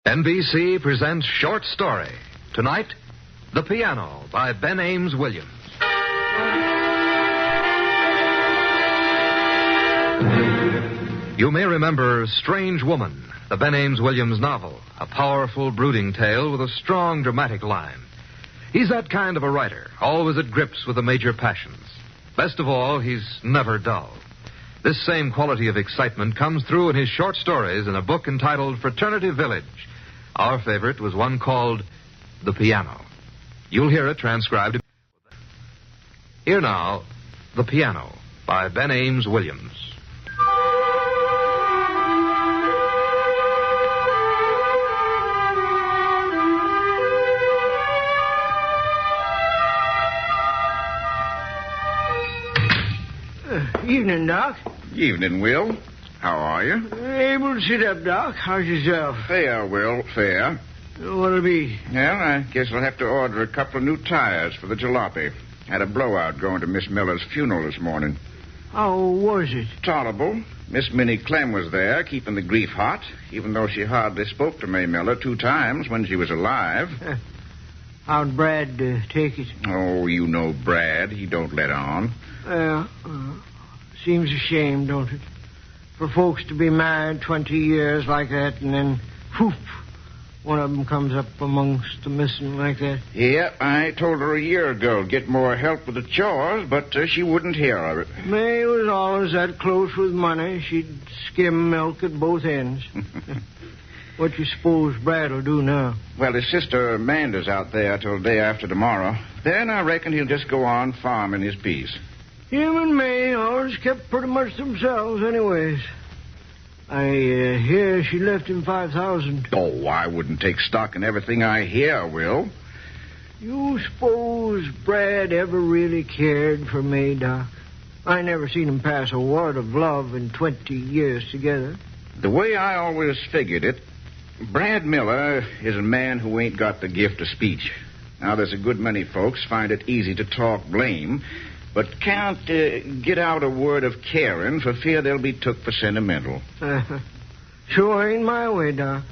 NBC presents Short Story. Tonight, The Piano by Ben Ames Williams. You may remember Strange Woman, the Ben Ames Williams novel, a powerful, brooding tale with a strong, dramatic line. He's that kind of a writer, always at grips with the major passions. Best of all, he's never dull. This same quality of excitement comes through in his short stories in a book entitled Fraternity Village. Our favorite was one called The Piano. You'll hear it transcribed. Here now, The Piano by Ben Ames Williams. Evening, Doc. Evening, Will. How are you? Able to sit up, Doc. How's yourself? Fair, Will, fair. What'll it be? Well, I guess I'll have to order a couple of new tires for the jalopy. Had a blowout going to Miss Miller's funeral this morning. How was it? Tolerable. Miss Minnie Clem was there, keeping the grief hot, even though she hardly spoke to May Miller 2 times when she was alive. How'd Brad take it? Oh, you know Brad. He don't let on. Seems a shame, don't it? For folks to be married 20 years like that, and then, whoop, one of them comes up amongst the missing like that. Yep, I told her a year ago to get more help with the chores, but she wouldn't hear of it. May was always that close with money, she'd skim milk at both ends. What you suppose Brad'll do now? Well, his sister Amanda's out there till day after tomorrow. Then I reckon he'll just go on farming his peace. Him and May always kept pretty much themselves anyways. I hear she left him $5,000. Oh, I wouldn't take stock in everything I hear, Will. You suppose Brad ever really cared for May, Doc? I never seen him pass a word of love in 20 years together. The way I always figured it, Brad Miller is a man who ain't got the gift of speech. Now, there's a good many folks find it easy to talk blame, but can't get out a word of caring for fear they'll be took for sentimental. Sure ain't my way, Doc.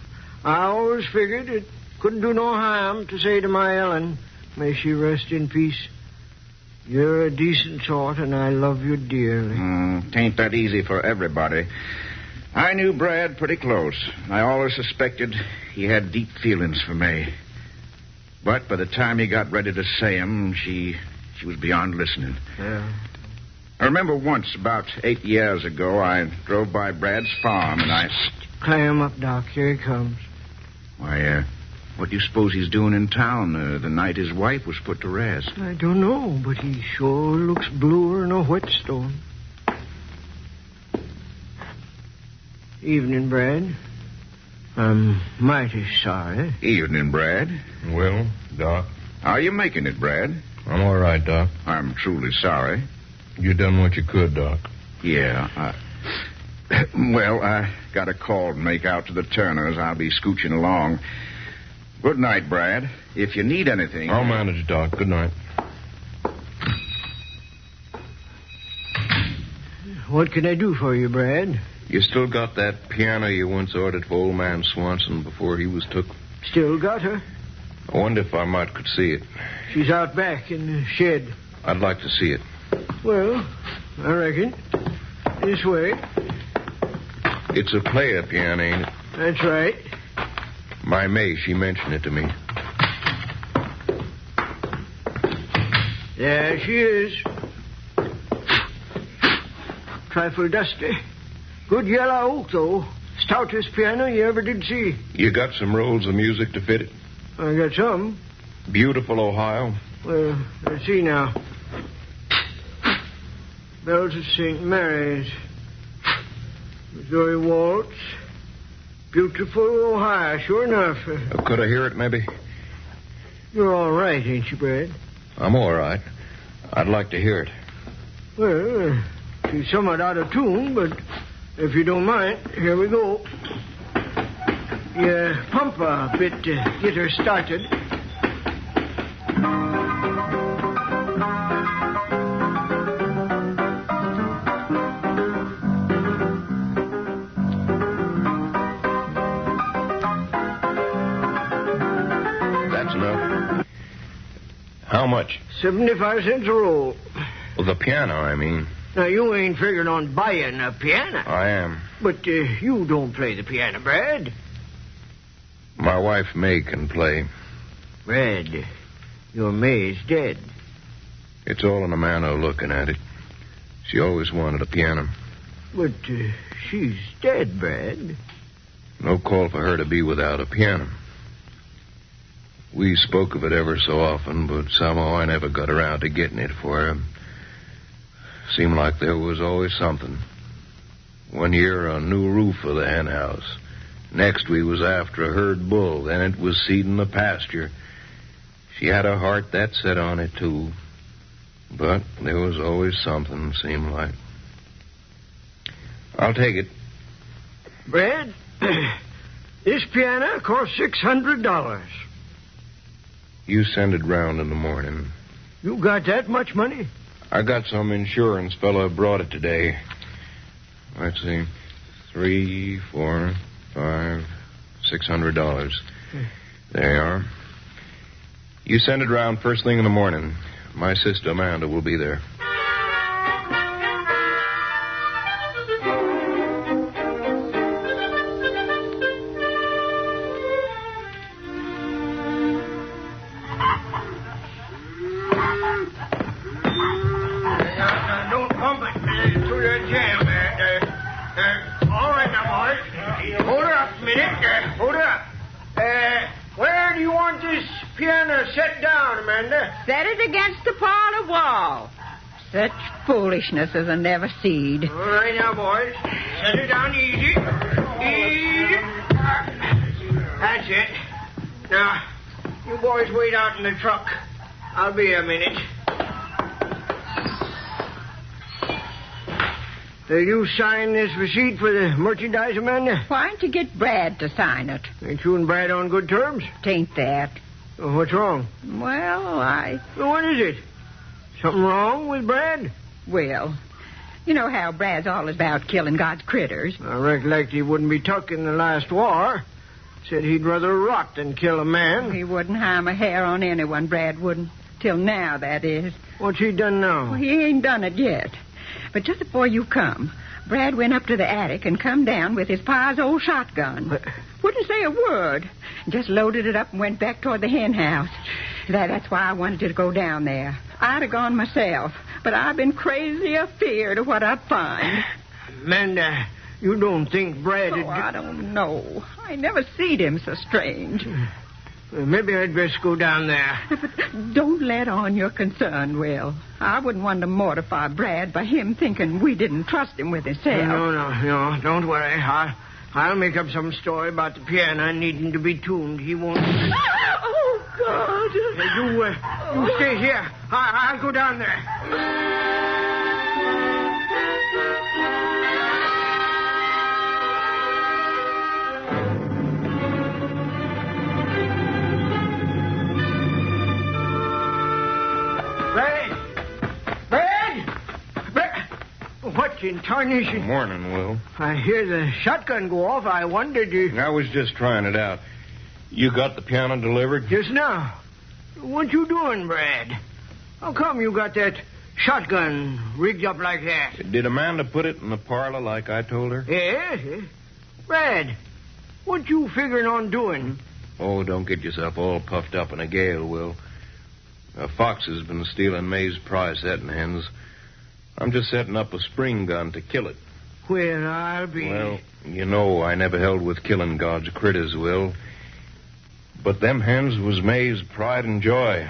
I always figured it couldn't do no harm to say to my Ellen, may she rest in peace, you're a decent sort and I love you dearly. Tain't that easy for everybody. I knew Brad pretty close. I always suspected he had deep feelings for May. But by the time he got ready to say 'em, she was beyond listening. Yeah. I remember once, about 8 years ago, I drove by Brad's farm and I... Clam up, Doc. Here he comes. Why, what do you suppose he's doing in town the night his wife was put to rest? I don't know, but he sure looks bluer than a whetstone. Evening, Brad. I'm mighty sorry. Evening, Brad. Well, Doc? How you making it, Brad? I'm all right, Doc. I'm truly sorry. You done what you could, Doc. Yeah, well, I got a call to make out to the Turners. I'll be scooching along. Good night, Brad. If you need anything... I'll manage, Doc. Good night. What can I do for you, Brad? You still got that piano you once ordered for old man Swanson before he was took? Still got her. I wonder if I might could see it. She's out back in the shed. I'd like to see it. Well, I reckon. This way. It's a player piano, ain't it? That's right. My May, she mentioned it to me. There she is. Trifle dusty. Good yellow oak, though. Stoutest piano you ever did see. You got some rolls of music to fit it? I got some. Beautiful Ohio. Well, let's see now. Bells of St. Mary's. Missouri Waltz. Beautiful Ohio, sure enough. Could I hear it, maybe? You're all right, ain't you, Brad? I'm all right. I'd like to hear it. Well, she's somewhat out of tune, but if you don't mind, here we go. You pump a bit to get her started. How much? 75 cents a roll. Well, the piano, I mean. Now, you ain't figuring on buying a piano. I am. But you don't play the piano, Brad. My wife, May, can play. Brad, your May's dead. It's all in a manner of looking at it. She always wanted a piano. But she's dead, Brad. No call for her to be without a piano. We spoke of it ever so often, but somehow I never got around to getting it for her. Seemed like there was always something. One year, a new roof for the hen house. Next, we was after a herd bull. Then it was seeding the pasture. She had a heart that set on it, too. But there was always something, seemed like. I'll take it. Brad, this piano costs $600. You send it round in the morning. You got that much money? I got some insurance fella brought it today. Let's see. $3, $4, $5, $600. There you are. You send it round first thing in the morning. My sister Amanda will be there. Don't pump it to the jam there. All right now, boys. Hold her up a minute. Hold her up. Where do you want this piano set down, Amanda? Set it against the parlor wall. Such foolishness as I never seed. All right now, boys. Set it down easy. Easy. That's it. Now, you boys wait out in the truck. I'll be a minute. You sign this receipt for the merchandise, Amanda? Why don't you get Brad to sign it? Ain't you and Brad on good terms? Tain't that. Oh, what's wrong? Well, What is it? Something wrong with Brad? Well, you know how Brad's all about killing God's critters. I recollect he wouldn't be took in the last war. Said he'd rather rot than kill a man. He wouldn't harm a hair on anyone, Brad wouldn't. Till now, that is. What's he done now? Well, he ain't done it yet. But just before you come, Brad went up to the attic and come down with his pa's old shotgun. Wouldn't say a word. Just loaded it up and went back toward the hen house. That's why I wanted you to go down there. I'd have gone myself, but I've been crazy afeard of what I'd find. Amanda, you don't think Brad Oh, I don't know. I never seed him so strange. Maybe I'd best go down there. But don't let on you're concerned, Will. I wouldn't want to mortify Brad by him thinking we didn't trust him with himself. No, don't worry. I'll make up some story about the piano needing to be tuned. He won't... Oh, God. You stay here. I'll go down there. Brad! What in tarnation? Good morning, Will. I hear the shotgun go off. I wondered... I was just trying it out. You got the piano delivered? Just now. What you doing, Brad? How come you got that shotgun rigged up like that? Did Amanda put it in the parlor like I told her? Yes. Brad, what you figuring on doing? Oh, don't get yourself all puffed up in a gale, Will. A fox has been stealing May's prize setting hens. I'm just setting up a spring gun to kill it. Well, I'll be... Well, you know I never held with killing God's critters, Will. But them hens was May's pride and joy.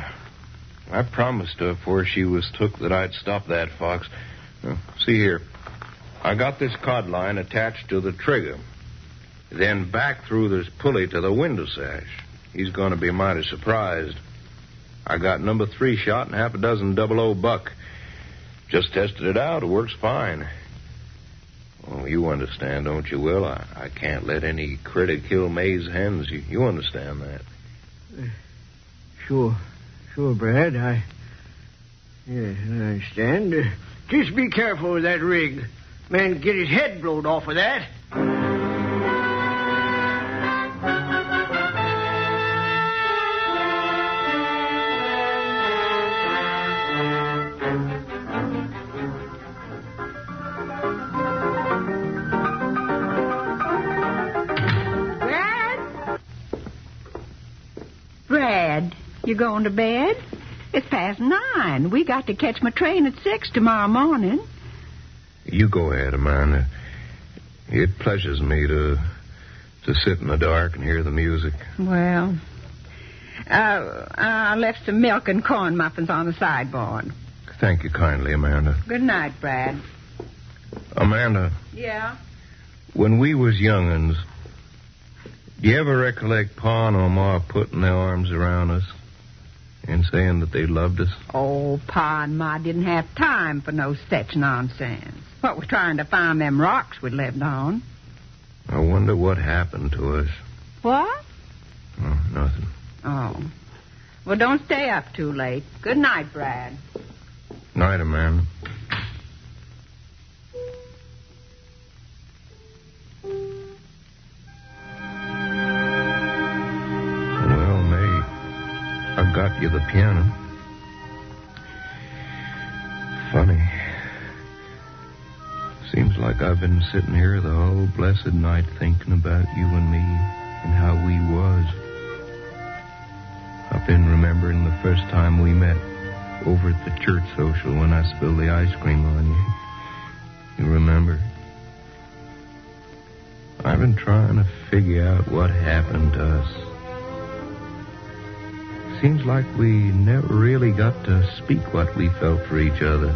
I promised her before she was took that I'd stop that fox. See here. I got this cod line attached to the trigger. Then back through this pulley to the window sash. He's going to be mighty surprised. I got number 3 shot and half a dozen 00 buck. Just tested it out. It works fine. Oh, you understand, don't you, Will? I can't let any critter kill May's hens. You understand that? Sure, Brad. I understand. Just be careful with that rig. Man get his head blowed off of that. You going to bed? It's past 9. We got to catch my train at 6 tomorrow morning. You go ahead, Amanda. It pleasures me to sit in the dark and hear the music. Well, I left some milk and corn muffins on the sideboard. Thank you kindly, Amanda. Good night, Brad. Amanda. Yeah? When we was young'uns, do you ever recollect Pa or Ma putting their arms around us and saying that they loved us? Oh, Pa and Ma didn't have time for no such nonsense. What was trying to find them rocks we lived on. I wonder what happened to us. What? Oh, nothing. Oh. Well, don't stay up too late. Good night, Brad. Night, Amanda. Well, May, I got you the piano. Funny. Seems like I've been sitting here the whole blessed night thinking about you and me and how we was. I've been remembering the first time we met over at the church social when I spilled the ice cream on you. You remember? I've been trying to figure out what happened to us. Seems like we never really got to speak what we felt for each other.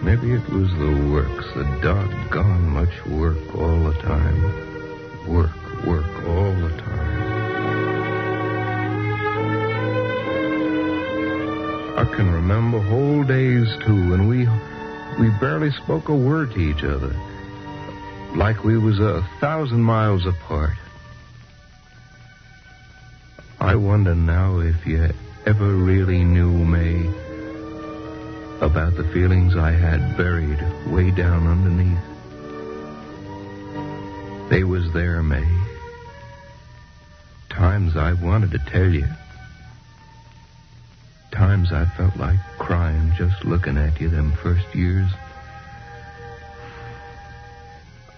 Maybe it was the work, the doggone much work all the time. Work all the time. I can remember whole days, too, when we barely spoke a word to each other. Like we was 1,000 miles apart. I wonder now if you ever really knew, May, about the feelings I had buried way down underneath. They was there, May. Times I wanted to tell you. Times I felt like crying just looking at you them first years.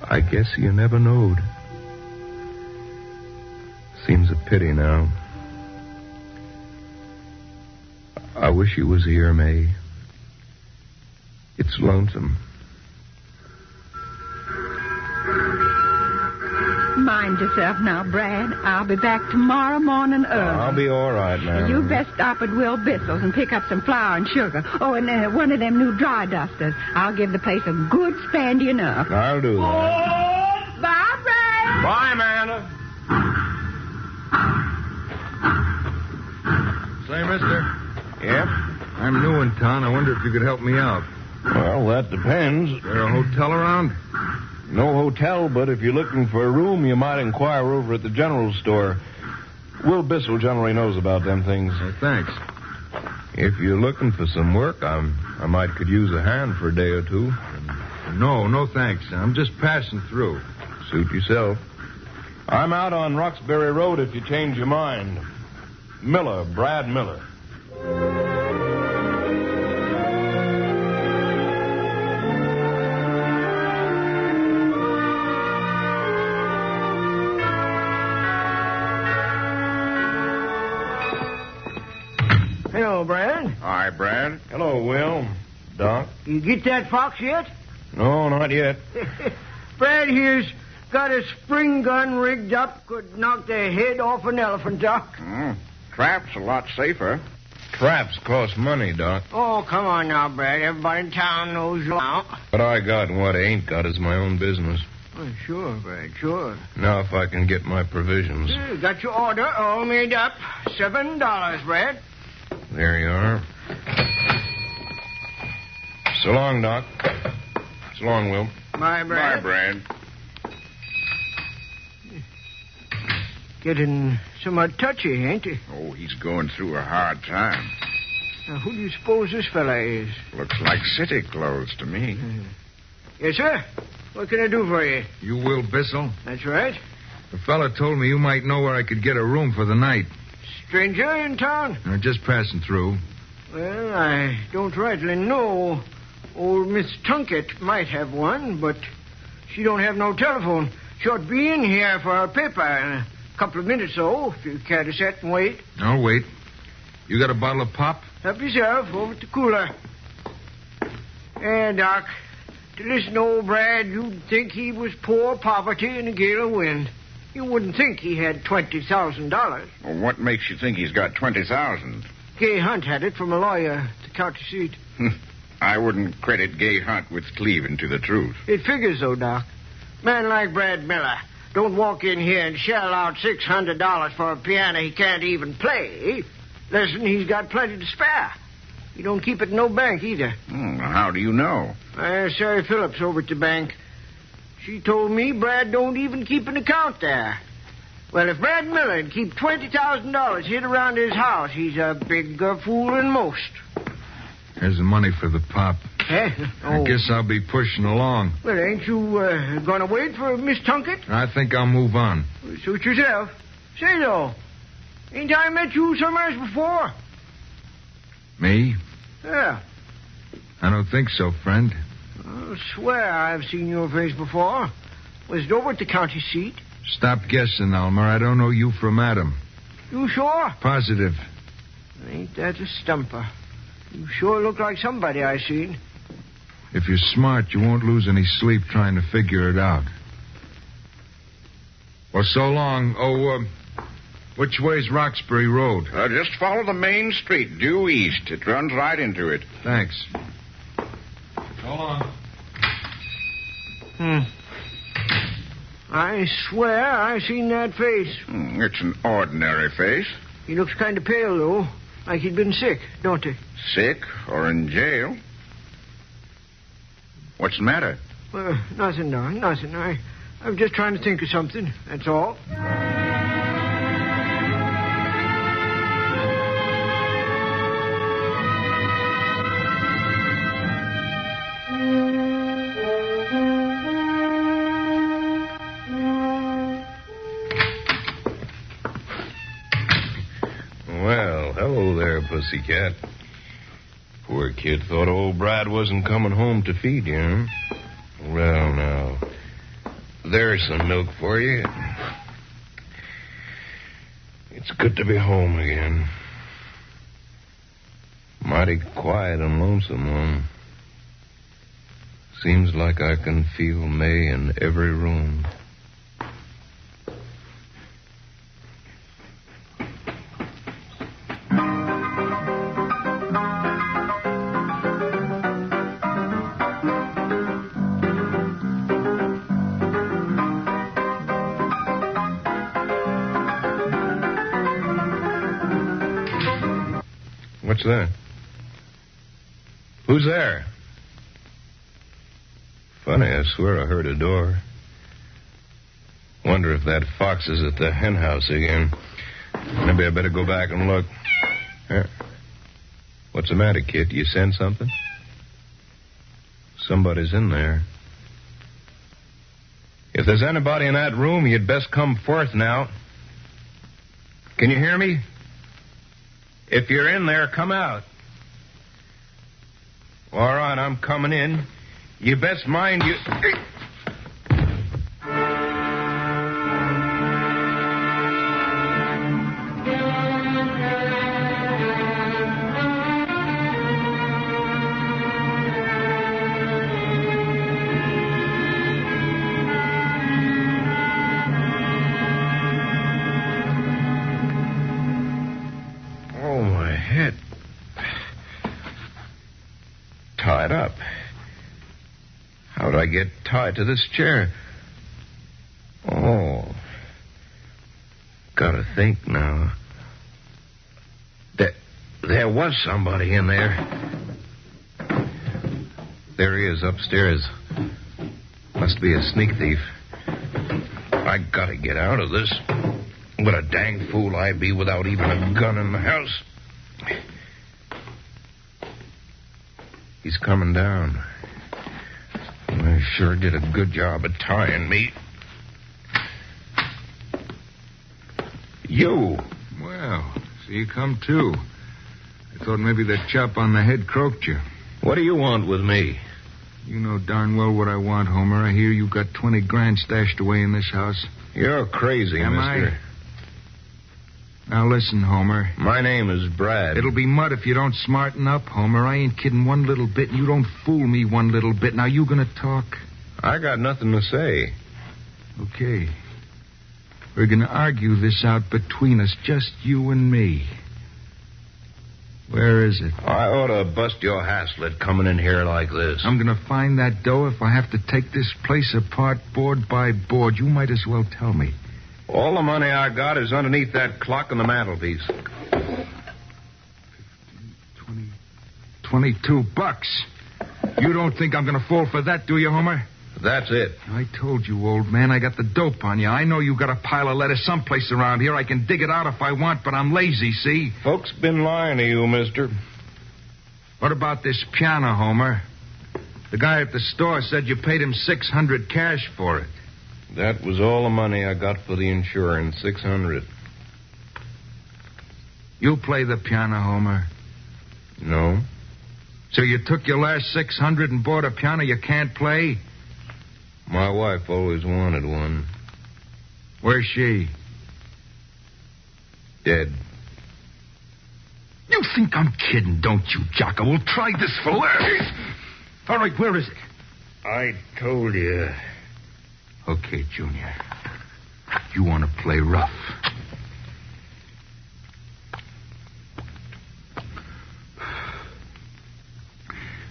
I guess you never knowed. Seems a pity now. I wish you was here, May. It's lonesome. Mind yourself now, Brad. I'll be back tomorrow morning early. I'll be all right, man. You best stop at Will Bissell's and pick up some flour and sugar. Oh, and one of them new dry dusters. I'll give the place a good spandying up. I'll do that. Oh, bye, Brad. Bye, Amanda. Say, mister, Yep? I'm new in town. I wonder if you could help me out. Well, that depends. Is there a hotel around? No hotel, but if you're looking for a room, you might inquire over at the general store. Will Bissell generally knows about them things. Thanks. If you're looking for some work, I might could use a hand for a day or two. No, thanks. I'm just passing through. Suit yourself. I'm out on Roxbury Road if you change your mind. Miller, Brad Miller. Hello, Brad. Hi, Brad. Hello, Will. Doc? You get that fox yet? No, not yet. Brad here's got a spring gun rigged up, could knock the head off an elephant, Doc. Trap's a lot safer. Traps cost money, Doc. Oh, come on now, Brad. Everybody in town knows you now. What I got and what I ain't got is my own business. Oh, sure, Brad, sure. Now if I can get my provisions. Got your order all made up. $7, Brad. There you are. So long, Doc. So long, Will. Bye, Brad. Bye, Brad. Getting somewhat touchy, ain't he? Oh, he's going through a hard time. Now, who do you suppose this fella is? Looks like city clothes to me. Yes, sir. What can I do for you? You Will Bissell? That's right. The fella told me you might know where I could get a room for the night. Stranger in town? I'm just passing through. Well, I don't rightly know. Old Miss Tunkett might have one, but she don't have no telephone. She ought to be in here for her paper. Couple of minutes, though, if you care to sit and wait. I'll wait. You got a bottle of pop? Help yourself. Over at the cooler. Doc. To listen to old Brad, you'd think he was poor poverty in a gale of wind. You wouldn't think he had $20,000. Well, what makes you think he's got $20,000? Gay Hunt had it from a lawyer at the county seat. I wouldn't credit Gay Hunt with cleaving to the truth. It figures, though, Doc. Man like Brad Miller don't walk in here and shell out $600 for a piano he can't even play. Listen, he's got plenty to spare. He don't keep it in no bank either. How do you know? Sarah Phillips over at the bank. She told me Brad don't even keep an account there. Well, if Brad Miller'd keep $20,000 hid around his house, he's a bigger fool than most. Here's the money for the pop. Eh? I guess I'll be pushing along. Well, ain't you going to wait for Miss Tunkett? I think I'll move on. Suit yourself. Say, though, ain't I met you somewhere before? Me? Yeah. I don't think so, friend. I swear I've seen your face before. Was it over at the county seat? Stop guessing, Elmer. I don't know you from Adam. You sure? Positive. Ain't that a stumper? You sure look like somebody I seen. If you're smart, you won't lose any sleep trying to figure it out. Well, so long. Which way's Roxbury Road? Just follow the main street, due east. It runs right into it. Thanks. So long. I swear I seen that face. It's an ordinary face. He looks kind of pale, though. Like he'd been sick, don't he? Sick or in jail? What's the matter? Nothing, Don. Nothing. I was just trying to think of something. That's all. Well, hello there, pussycat. Poor kid thought old Brad wasn't coming home to feed you, huh? Well, now, there's some milk for you. It's good to be home again. Mighty quiet and lonesome, though. Seems like I can feel May in every room. What's that? Who's there? Funny, I swear I heard a door. Wonder if that fox is at the hen house again. Maybe I better go back and look. What's the matter, kid? You sense something? Somebody's in there. If there's anybody in that room, you'd best come forth now. Can you hear me? If you're in there, come out. All right, I'm coming in. You best mind you... Oh, my head. Tied up. How'd I get tied to this chair? Oh. Gotta think now. There was somebody in there. There he is upstairs. Must be a sneak thief. I gotta get out of this. What a dang fool I'd be without even a gun in the house. He's coming down. I sure did a good job of tying me. You. Well, so you come too. I thought maybe that chop on the head croaked you. What do you want with me? You know darn well what I want, Homer. I hear you got $20,000 stashed away in this house. You're crazy, Am mister. I? Now listen, Homer. My name is Brad. It'll be mud if you don't smarten up, Homer. I ain't kidding one little bit, and you don't fool me one little bit. Now, you gonna talk? I got nothing to say. Okay. We're gonna argue this out between us, just you and me. Where is it? I ought to bust your haslet coming in here like this. I'm gonna find that dough if I have to take this place apart board by board. You might as well tell me. All the money I got is underneath that clock on the mantelpiece. 22 bucks. You don't think I'm going to fall for that, do you, Homer? That's it. I told you, old man, I got the dope on you. I know you got a pile of lettuce someplace around here. I can dig it out if I want, but I'm lazy, see? Folks been lying to you, mister. What about this piano, Homer? The guy at the store said you paid him $600 cash for it. That was all the money I got for the insurance, $600. You play the piano, Homer? No. So you took your last $600 and bought a piano you can't play? My wife always wanted one. Where's she? Dead. You think I'm kidding, don't you, Jocko? We'll try this for laughs. All right, where is it? I told you. Okay, Junior. You want to play rough.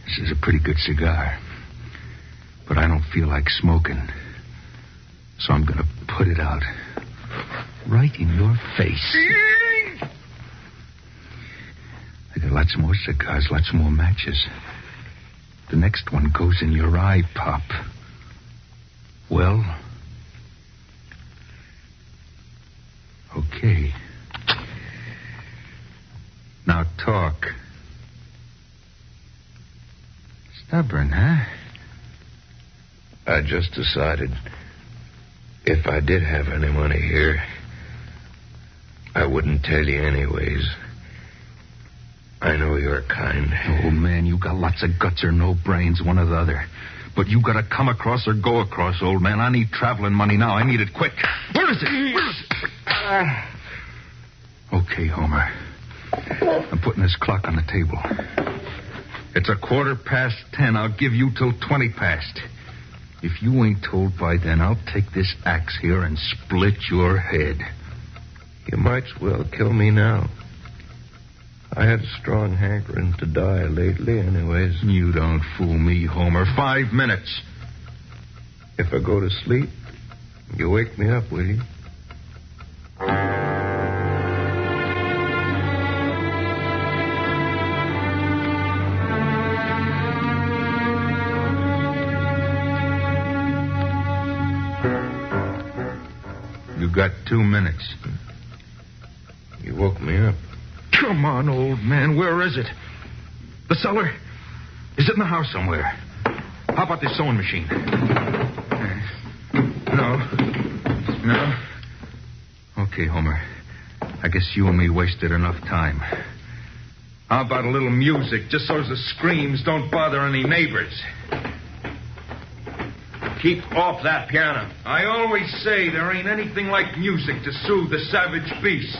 This is a pretty good cigar. But I don't feel like smoking. So I'm going to put it out. Right in your face. I got lots more cigars, lots more matches. The next one goes in your eye, Pop. Well? Okay. Now talk. Stubborn, huh? I just decided if I did have any money here, I wouldn't tell you anyways. I know you're kind. Oh, man, you got lots of guts or no brains, one or the other. But you gotta come across or go across, old man. I need traveling money now. I need it quick. Where is it? Where is it? Okay, Homer. I'm putting this clock on the table. It's 10:15. I'll give you till 20 past. If you ain't told by then, I'll take this axe here and split your head. You might as well kill me now. I had a strong hankering to die lately anyways. You don't fool me, Homer. 5 minutes. If I go to sleep, you wake me up, will you? You got 2 minutes. You woke me up. Come on, old man. Where is it? The cellar? Is it in the house somewhere? How about this sewing machine? No. Okay, Homer. I guess you and me wasted enough time. How about a little music, just so the screams don't bother any neighbors? Keep off that piano. I always say there ain't anything like music to soothe the savage beast.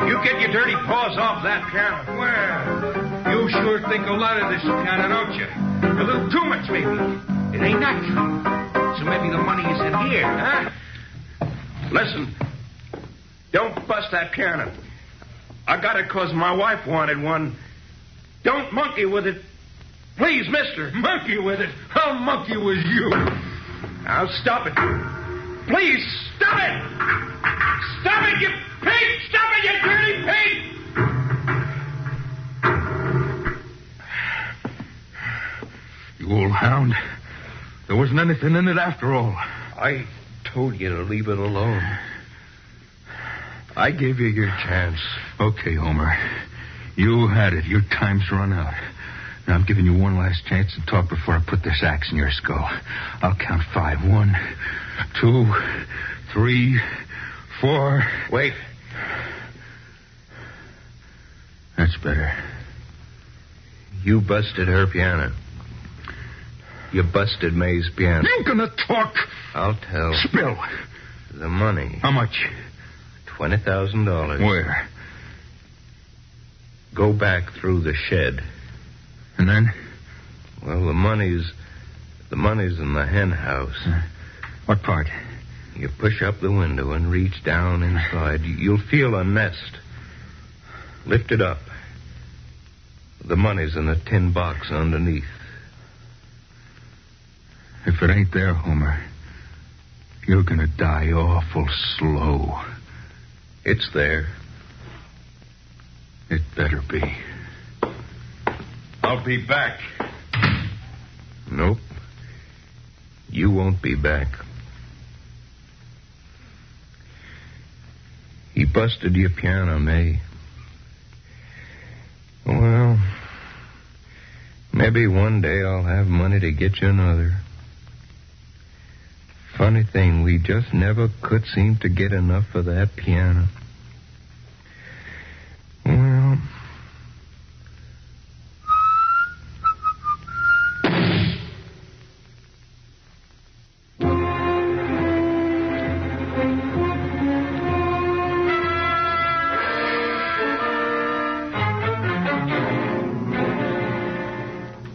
You get your dirty paws off that piano. Well, you sure think a lot of this piano, don't you? A little too much, maybe. It ain't natural. So maybe the money is in here, huh? Listen, don't bust that piano. I got it 'cause my wife wanted one. Don't monkey with it. Please, mister. Monkey with it? I'll monkey with you. Now, stop it. Please, stop it! Stop it, you pig! Stop it, you dirty pig! You old hound. There wasn't anything in it after all. I told you to leave it alone. I gave you your chance. Okay, Homer. You had it. Your time's run out. Now, I'm giving you one last chance to talk before I put this axe in your skull. I'll count 5. 1, 2, 3, 4. Wait. That's better. You busted her piano. You busted May's piano. You gonna talk? I'll tell. Spill. The money. How much? $20,000. Where? Go back through the shed. And then? Well, the money's in the hen house. What part? You push up the window and reach down inside. You'll feel a nest. Lift it up. The money's in a tin box underneath. If it ain't there, Homer, you're gonna die awful slow. It's there. It better be. I'll be back. Nope. You won't be back. He busted your piano, May. Well, maybe one day I'll have money to get you another. Funny thing, we just never could seem to get enough of that piano. Well...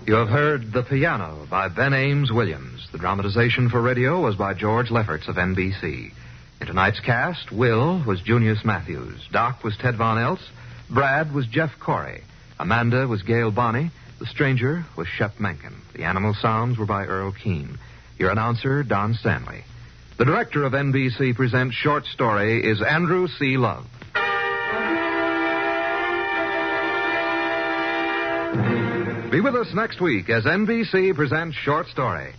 You have heard The Piano by Ben Ames Williams. The dramatization for radio was by George Lefferts of NBC. In tonight's cast, Will was Junius Matthews, Doc was Ted Von Eltz, Brad was Jeff Corey, Amanda was Gail Bonney, the stranger was Shep Menken. The animal sounds were by Earl Keane. Your announcer, Don Stanley. The director of NBC Presents Short Story is Andrew C. Love. Be with us next week as NBC presents Short Story.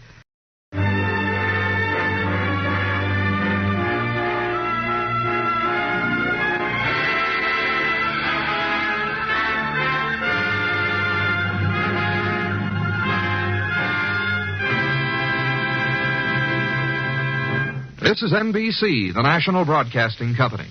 This is NBC, the national broadcasting company.